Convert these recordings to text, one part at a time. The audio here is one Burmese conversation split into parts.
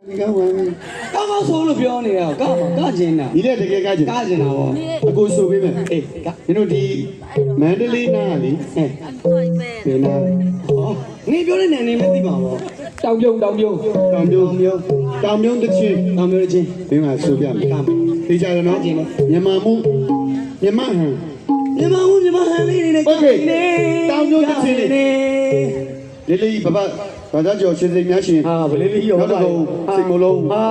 ကောင်းဆိုလို့ပြောနေတယ်ကကျင်းတာ ဒီတဲ့တကယ်ကကျင် ကကျင်းတာပေါ့ အကိုဆိုပေးမယ် အေးက မင်းတို့ဒီမန္တလေးနားလေဘယ်နားလဲ ဟောနေပြောနေနေမသိပါဘူးတောင်ပြုံး တောင်ပြုံးတချင်း တောင်ပြုံးချင်း မင်းကဆိုပြမယ်သိကြရနော်မြန်မာမှုမြန်မာဟန် မြန်မာဟန်လေးနေ တောင်ပြုံးတချင်းလေးလေးဘဘဘာသာကျော်ရှင်စိတ်များရှင် ဟာဗလေးလေးရော နောက်တစ်ခုစိတ်မလုံး ဟာ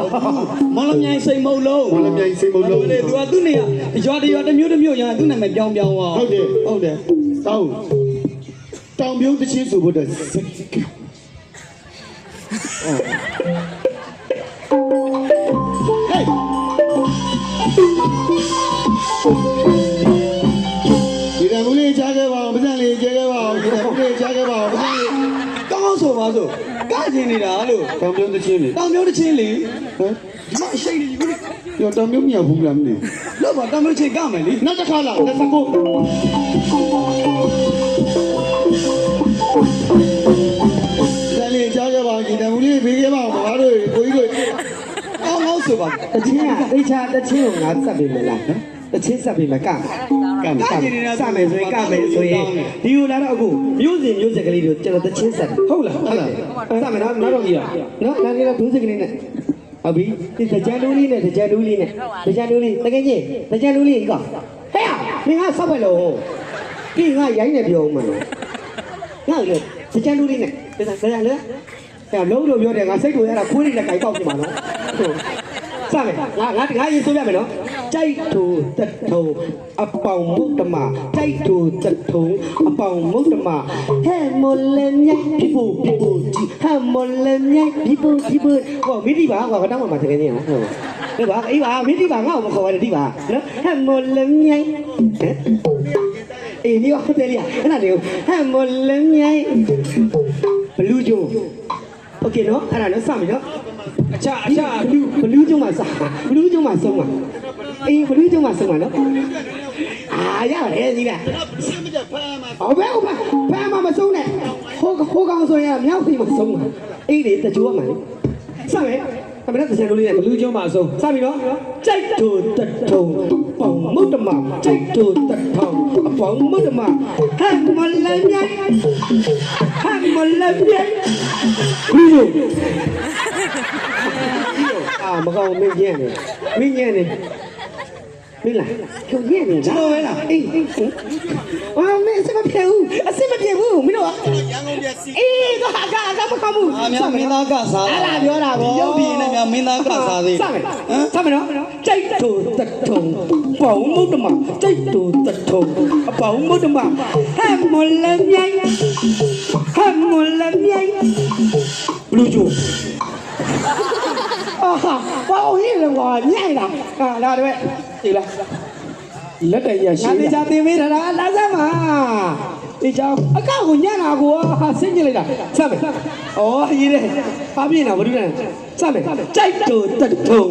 မောင်လမြိုင်စိတ်မုံလုံး မလမြိုင်စိတ်မလုံး လေသူကသူ့နေရရွာတရွာတစ်မျိုးရသူ့နာမည်ပြောင်းသွား ဟုတ်တယ်တောင်ပြုံးတချင်းဆိုဖို့တဲ့စိတ်ဒီကံလေးချားခဲ့ပါအောင်ပစံလေးကျဲခဲ့ပါအောင်ဒီကံလေးချားခဲ့ပါအောင်ပစံလေး ကောင်းဆိုပါဆိုကကျင်းနေတာလို့ တောင်ပြုံးတချင်းလေ တောင်ပြုံးတစ်ချင်းလေ ဟမ် ဒီမှာရှိတ်နေပြီ ရောတောင်ပြုံးမြောက်ဘူးလားမသိ လို့ပါတောင်ပြုံးချင်းကမယ်လေ နောက်တစ်ခါလာ29လေးချားခဲ့ပါအောင်ဒီကံလေးဖေးခဲ့ပါအောင်ဘာလို့ကိုကြီးတို့ ကောင်းဆိုပါ တချင်းကအိချာတချင်းကိုငါစက်ပေးမလားတချင်းစက်ပေးမကစမယ်ဆိုရင်ကမယ်ဆိုရင်ဒီလိုလာတော့အခုမျိုးစက်ကလေးတို့ကျွန်တော်တချင်းစက်ဟုတ်လားစမယ်နော်နောက်တော့ကြီးနော်နားလေးတော့ဒုစက်ကလေးနဲ့ဟုတ်ပြီဒီတကြံတူးလေးနဲ့တကြံတူးလေးတကယ်ကြီးတကြံတူးလေးကဟဲ့မင်းကဆောက်ပဲလို့ဒီငါရိုင်းနေပြောမှန်းငါလေတကြံတူးလေးနဲ့တကြံလေအဲ့လုံးလို့ပြောတယ်ငါစိတ်ကိုရတာခွေးလေးနဲ့ကြိုက်ပေါက်ပြမှာနော်စမယ်ငါရေးဆိုပြမယ်နော်ကြိုက်ထူတက်ထုံအပေါင်မုတ်တမကြိုက်ထူတက်ထုံအပေါင်မုတ်တမဟဲ့မလဲမြိုက်ပြပူကြည့်ဟဲ့မလဲမြိုက်ပြပူဟောမိတိပါကွာကတော့မှတကယ်ကြီးနော်ဟုတ်ကဲ့ပါအေးပါမိတိပါငါ့ကိုမခေါ်ပါနဲ့ဒီပါနော်ဟဲ့မလဲမြိုက်အေးဒီဟုတ်တယ်လေအဲ့ဒါလေဟဲ့မလဲမြိုက်ဘလူးကျိုးโอเคနော်အဲ့ဒါနော်စမယ်နော်အခြားဘလူးကျုံမှာစားဘလူးကျုံမှာဆုံးမှာအေးဘလူးကျုံမှာဆုံးမှာနော်ရတယ်ကြီးလားစမ်းမကြဖမ်းမှာဟုတ်ပဲဖမ်းမှာမဆုံးနဲ့ဟိုကောင်ဆိုရင်မြောက်ပြီးမဆုံးမှာအေးလေတကြိုးမှာလေစမယ်အမေနဲ့တချင်လို့လေးနဲ့ဘလူးကျုံမှာဆုံးစပြီနော်ကြိုက်တူတထုံပေါင်မုတ်တမကြိုက်တူတထုံအပေါင်မုတ်တမဟဲ့မလန်းမြိုင်ဘလူးကျုံမကောင်းမင်းညံ့နေမင်းလားကျုံညံ့နေတာကျွန်တော်ပဲလား အေးအာမင်းအစ်မပြေဘူးမင်းတို့ရန်ကုန်ပြစီအေးကမကောင်းဘူး အာများမင်းသားကစား အဲ့ဒါပြောတာဗော ရုပ်ဒီနဲ့များမင်းသားကစားသေး စမယ်နော်ကြိုက်တူတထုံပေါင်မုတ်တမကြိုက်တူတထုံအပေါင်မုတ်တမဟဲ့မလန်းမြိုင်ဘလူးကျိုဘာဟိလဲကွာညိုင်လားလာတော့ကြည်လားလက်တရရှိလားငါတင်ပေးတာလာစမ်းပါဒီကြောင်အကောက်ကိုညံ့တာကိုဟာဆင်းကြလိုက်တာစမ်းမယ်ဩရေးတယ်ပါပြင်းတာဘာလို့လဲစမ်းမယ်ကြိုက်တူတထုံ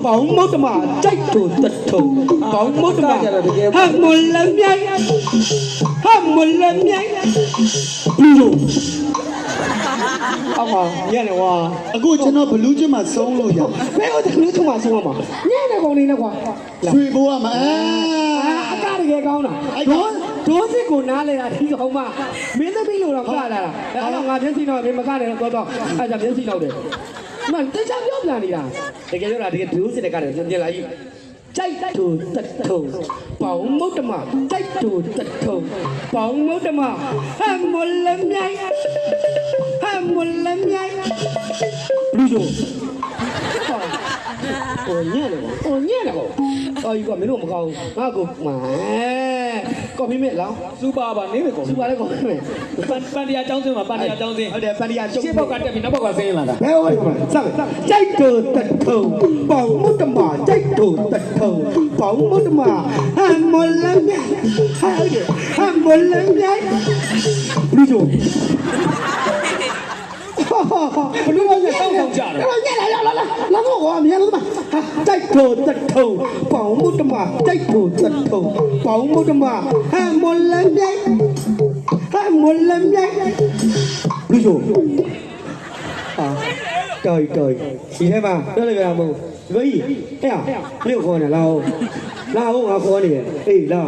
ပေါင်းမုတ်တမကြိုက်တူတထုံပေါင်းမုတ်တမဟာမလမြိုင်ပြီးလို့အော်ညံ့တယ်ကွာ အခုကျွန်တော်ဘလူးချင်းမှာဆုံးလို့ရ ဘယ်တော့လူထုံမှာဆုံးမှာညံ့တဲ့ကောင်လေးနဲ့ကွာ ရွှေဘိုးကမအကားတကယ်ကောင်းတာဒိုးစစ်ကိုနားလဲတာဒီကောင်မမင်းသမီးလို့တော့ကလာတာအဲ့တော့ငါမျက်စိတော့မင်းမကနေတော့တော့အဲ့ဒါမျက်စိတော့တယ်မန်တခြားပြောပြနေတာတကယ်ပြောတာတကယ်ဒိုးစစ်တဲ့ကတယ်ပြန်လာကြီးကြိုက်တူတထုံပေါင်မုတ်တမကြိုက်တူတထုံပေါင်မုတ်တမဟမ်မလမြိုင်လူတို့ညံ့တယ်ပေါ့အော်ယူကမင်းတို့မကောင်းငါကိုကော်ဖီမဲ့လောင်း စူပါပါနေမယ်ကော စူပါလေကော်ဖီမဲ့ ပန်တရားကျောင်းစင်းမှာပန်တရားကျောင်းစင်း ဟုတ်တယ်ပန်တရားကျုပ် ရှေ့ဘောက်ကတက်ပြီးနောက်ဘောက်ကဆင်းလာတာ ဘယ်ဟုတ်လဲစမ်းကြိုက်တူတထုံပေါင်မုတ်တမကြိုက်တူတထုံပေါင်မုတ်တမဟမ်မလမ်းမြိုင်လူတို့ဘလူးကတောင်းကြတယ်ညက်လာတော့ကွာမြန်လို့ကြိုက်တူတထုံပေါင်မုတ်တမကြိုက်တူတထုံပေါင်မုတ်တမဟမ်မလမ်းမြိုင်လူတို့ဟာ တော်ဒီထဲမှာပြောလိုက်ကြမဟုတ်ဘယ်ကြီးဟဲ့မြို့ခေါ်နေလာအောင်ငါခေါ်နေတယ်အေးလာ